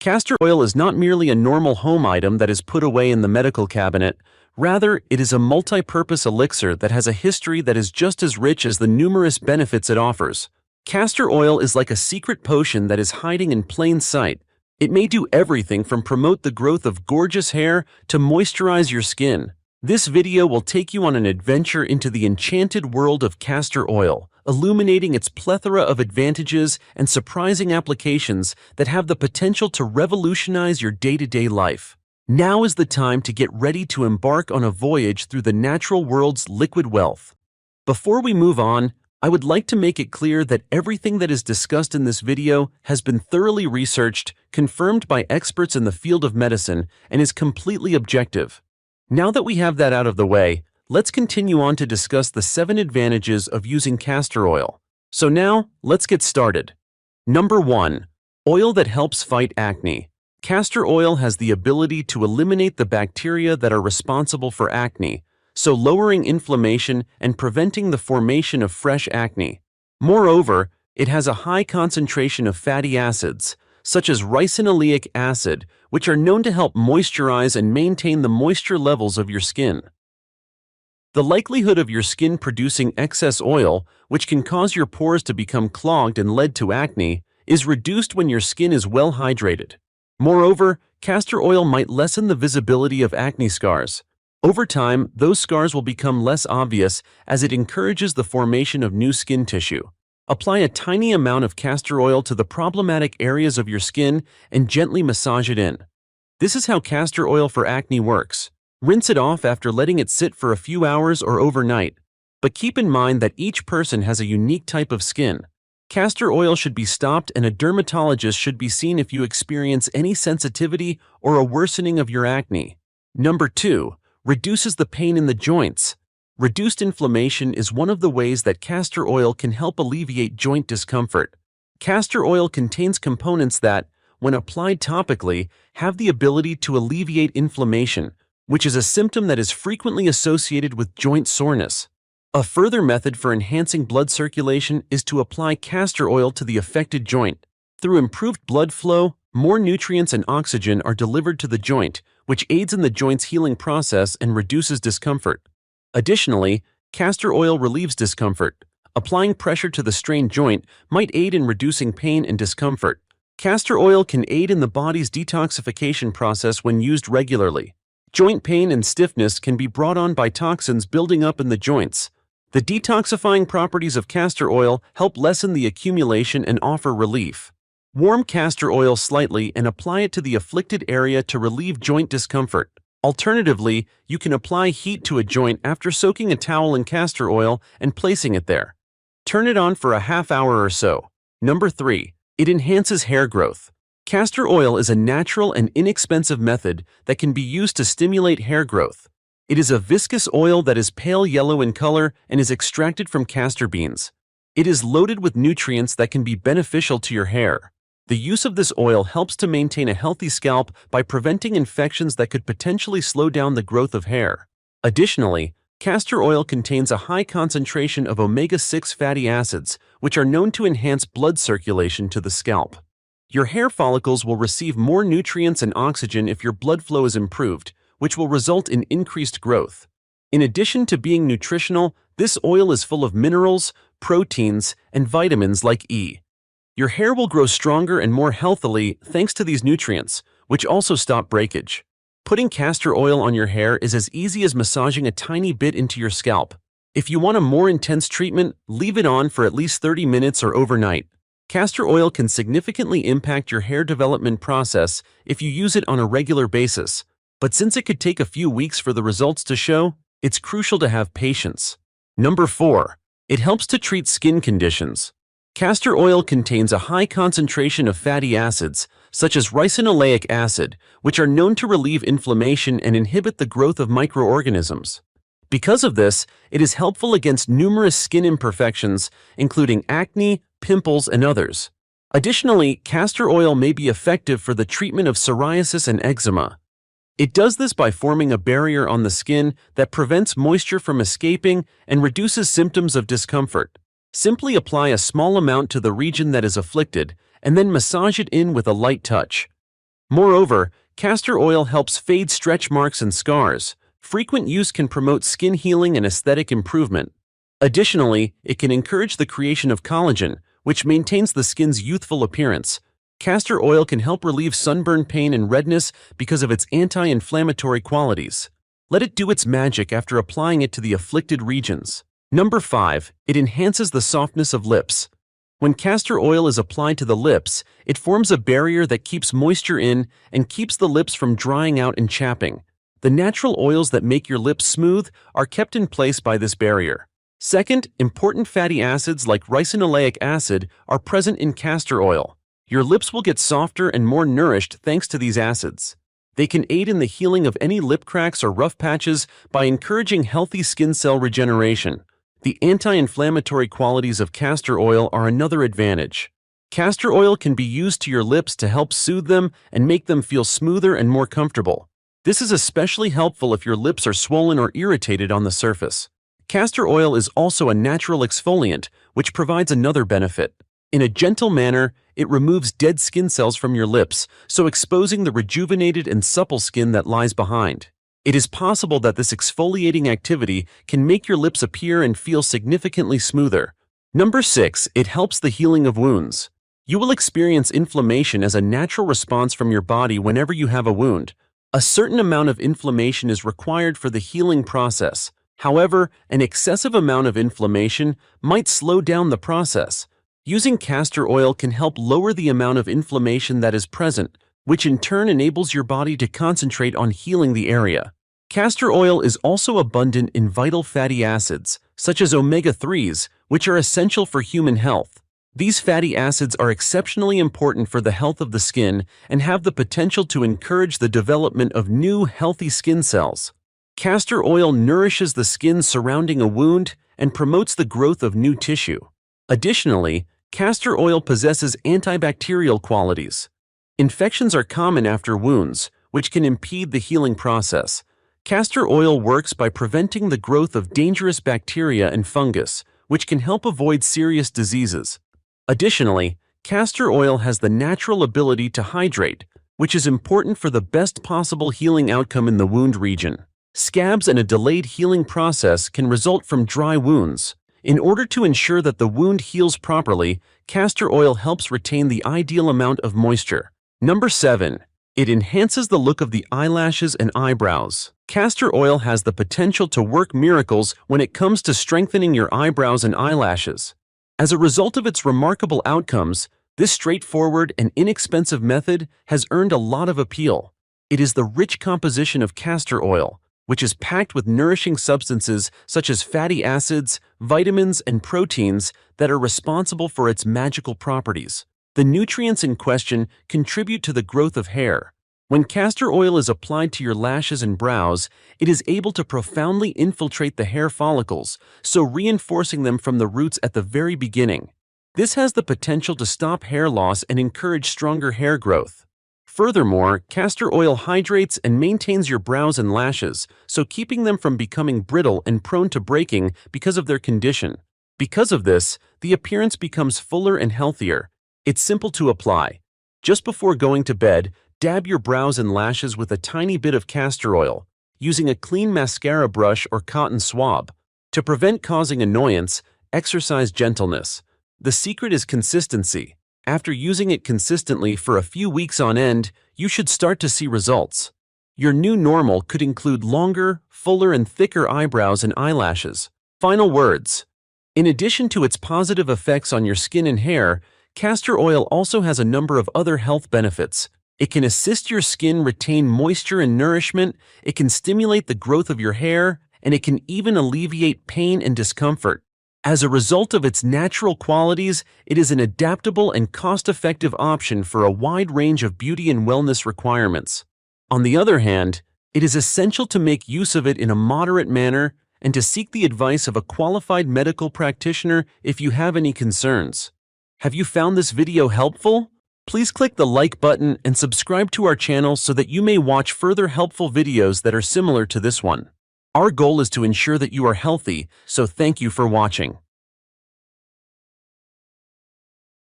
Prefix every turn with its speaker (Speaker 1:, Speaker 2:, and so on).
Speaker 1: Castor oil is not merely a normal home item that is put away in the medical cabinet. Rather, it is a multi-purpose elixir that has a history that is just as rich as the numerous benefits it offers. Castor oil is like a secret potion that is hiding in plain sight. It may do everything from promote the growth of gorgeous hair to moisturize your skin. This video will take you on an adventure into the enchanted world of castor oil, illuminating its plethora of advantages and surprising applications that have the potential to revolutionize your day-to-day life. Now is the time to get ready to embark on a voyage through the natural world's liquid wealth. Before we move on, I would like to make it clear that everything that is discussed in this video has been thoroughly researched, confirmed by experts in the field of medicine, and is completely objective. Now that we have that out of the way, let's continue on to discuss the 7 advantages of using castor oil. So now, let's get started. Number 1. Oil that helps fight acne. Castor oil has the ability to eliminate the bacteria that are responsible for acne, so lowering inflammation and preventing the formation of fresh acne. Moreover, it has a high concentration of fatty acids, such as ricinoleic acid, which are known to help moisturize and maintain the moisture levels of your skin. The likelihood of your skin producing excess oil, which can cause your pores to become clogged and lead to acne, is reduced when your skin is well hydrated. Moreover, castor oil might lessen the visibility of acne scars. Over time, those scars will become less obvious as it encourages the formation of new skin tissue. Apply a tiny amount of castor oil to the problematic areas of your skin and gently massage it in. This is how castor oil for acne works. Rinse it off after letting it sit for a few hours or overnight. But keep in mind that each person has a unique type of skin. Castor oil should be stopped and a dermatologist should be seen if you experience any sensitivity or a worsening of your acne. Number 2. Reduces the pain in the joints. Reduced inflammation is one of the ways that castor oil can help alleviate joint discomfort. Castor oil contains components that, when applied topically, have the ability to alleviate inflammation, which is a symptom that is frequently associated with joint soreness. A further method for enhancing blood circulation is to apply castor oil to the affected joint. Through improved blood flow, more nutrients and oxygen are delivered to the joint, which aids in the joint's healing process and reduces discomfort. Additionally, castor oil relieves discomfort. Applying pressure to the strained joint might aid in reducing pain and discomfort. Castor oil can aid in the body's detoxification process when used regularly. Joint pain and stiffness can be brought on by toxins building up in the joints. The detoxifying properties of castor oil help lessen the accumulation and offer relief. Warm castor oil slightly and apply it to the afflicted area to relieve joint discomfort. Alternatively, you can apply heat to a joint after soaking a towel in castor oil and placing it there. Turn it on for a half hour or so. Number 3. It enhances hair growth. Castor oil is a natural and inexpensive method that can be used to stimulate hair growth. It is a viscous oil that is pale yellow in color and is extracted from castor beans. It is loaded with nutrients that can be beneficial to your hair. The use of this oil helps to maintain a healthy scalp by preventing infections that could potentially slow down the growth of hair. Additionally, castor oil contains a high concentration of omega-6 fatty acids, which are known to enhance blood circulation to the scalp. Your hair follicles will receive more nutrients and oxygen if your blood flow is improved, which will result in increased growth. In addition to being nutritional, this oil is full of minerals, proteins, and vitamins like E. Your hair will grow stronger and more healthily thanks to these nutrients, which also stop breakage. Putting castor oil on your hair is as easy as massaging a tiny bit into your scalp. If you want a more intense treatment, leave it on for at least 30 minutes or overnight. Castor oil can significantly impact your hair development process if you use it on a regular basis, but since it could take a few weeks for the results to show, it's crucial to have patience. Number 4. It helps to treat skin conditions. Castor oil contains a high concentration of fatty acids, such as ricinoleic acid, which are known to relieve inflammation and inhibit the growth of microorganisms. Because of this, it is helpful against numerous skin imperfections, including acne, pimples, and others. Additionally, castor oil may be effective for the treatment of psoriasis and eczema. It does this by forming a barrier on the skin that prevents moisture from escaping and reduces symptoms of discomfort. Simply apply a small amount to the region that is afflicted, and then massage it in with a light touch. Moreover, castor oil helps fade stretch marks and scars. Frequent use can promote skin healing and aesthetic improvement. Additionally, it can encourage the creation of collagen, which maintains the skin's youthful appearance. Castor oil can help relieve sunburn pain and redness because of its anti-inflammatory qualities. Let it do its magic after applying it to the afflicted regions. Number 5. It enhances the softness of lips. When castor oil is applied to the lips, it forms a barrier that keeps moisture in and keeps the lips from drying out and chapping. The natural oils that make your lips smooth are kept in place by this barrier. Second, important fatty acids like ricinoleic acid are present in castor oil. Your lips will get softer and more nourished thanks to these acids. They can aid in the healing of any lip cracks or rough patches by encouraging healthy skin cell regeneration. The anti-inflammatory qualities of castor oil are another advantage. Castor oil can be used to your lips to help soothe them and make them feel smoother and more comfortable. This is especially helpful if your lips are swollen or irritated on the surface. Castor oil is also a natural exfoliant, which provides another benefit. In a gentle manner, it removes dead skin cells from your lips, so exposing the rejuvenated and supple skin that lies behind. It is possible that this exfoliating activity can make your lips appear and feel significantly smoother. Number 6. It helps the healing of wounds. You will experience inflammation as a natural response from your body whenever you have a wound. A certain amount of inflammation is required for the healing process. However, an excessive amount of inflammation might slow down the process. Using castor oil can help lower the amount of inflammation that is present, which in turn enables your body to concentrate on healing the area. Castor oil is also abundant in vital fatty acids, such as omega-3s, which are essential for human health. These fatty acids are exceptionally important for the health of the skin and have the potential to encourage the development of new, healthy skin cells. Castor oil nourishes the skin surrounding a wound and promotes the growth of new tissue. Additionally, castor oil possesses antibacterial qualities. Infections are common after wounds, which can impede the healing process. Castor oil works by preventing the growth of dangerous bacteria and fungus, which can help avoid serious diseases. Additionally, castor oil has the natural ability to hydrate, which is important for the best possible healing outcome in the wound region. Scabs and a delayed healing process can result from dry wounds. In order to ensure that the wound heals properly, castor oil helps retain the ideal amount of moisture. Number 7. It enhances the look of the eyelashes and eyebrows. Castor oil has the potential to work miracles when it comes to strengthening your eyebrows and eyelashes. As a result of its remarkable outcomes, this straightforward and inexpensive method has earned a lot of appeal. It is the rich composition of castor oil, which is packed with nourishing substances such as fatty acids, vitamins, and proteins that are responsible for its magical properties. The nutrients in question contribute to the growth of hair. When castor oil is applied to your lashes and brows, it is able to profoundly infiltrate the hair follicles, so reinforcing them from the roots at the very beginning. This has the potential to stop hair loss and encourage stronger hair growth. Furthermore, castor oil hydrates and maintains your brows and lashes, so keeping them from becoming brittle and prone to breaking because of their condition. Because of this, the appearance becomes fuller and healthier. It's simple to apply. Just before going to bed, dab your brows and lashes with a tiny bit of castor oil, using a clean mascara brush or cotton swab. To prevent causing annoyance, exercise gentleness. The secret is consistency. After using it consistently for a few weeks on end, you should start to see results. Your new normal could include longer, fuller, and thicker eyebrows and eyelashes. Final words. In addition to its positive effects on your skin and hair, castor oil also has a number of other health benefits. It can assist your skin retain moisture and nourishment, it can stimulate the growth of your hair, and it can even alleviate pain and discomfort. As a result of its natural qualities, it is an adaptable and cost-effective option for a wide range of beauty and wellness requirements. On the other hand, it is essential to make use of it in a moderate manner and to seek the advice of a qualified medical practitioner if you have any concerns. Have you found this video helpful? Please click the like button and subscribe to our channel so that you may watch further helpful videos that are similar to this one. Our goal is to ensure that you are healthy, so thank you for watching.